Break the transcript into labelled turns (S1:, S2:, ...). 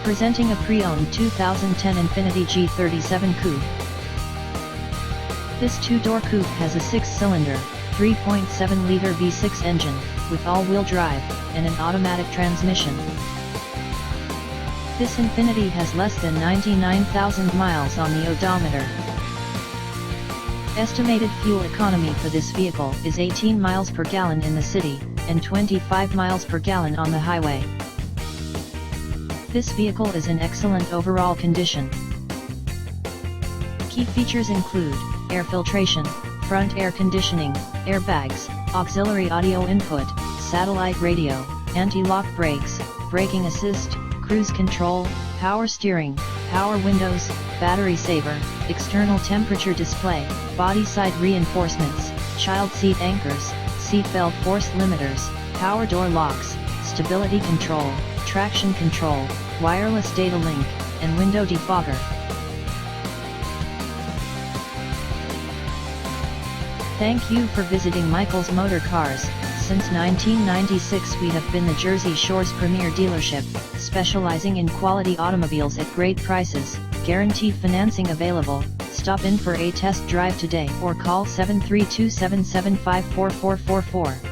S1: Presenting a pre-owned 2010 INFINITI G37 Coupe. This two-door coupe has a 6-cylinder, 3.7-liter V6 engine, with all-wheel drive, and an automatic transmission. This INFINITI has less than 99,000 miles on the odometer. Estimated fuel economy for this vehicle is 18 miles per gallon in the city, and 25 miles per gallon on the highway. This vehicle is in excellent overall condition. Key features include air filtration, front air conditioning, airbags, auxiliary audio input, satellite radio, anti-lock brakes, braking assist, cruise control, power steering, power windows, battery saver, external temperature display, body side reinforcements, child seat anchors, seat belt force limiters, power door locks, stability control, traction control, wireless data link, and window defogger. Thank you for visiting Michael's Motorcars. Since 1996 we have been the Jersey Shore's premier dealership, specializing in quality automobiles at great prices, guaranteed financing available. Stop in for a test drive today or call 732-775-4444.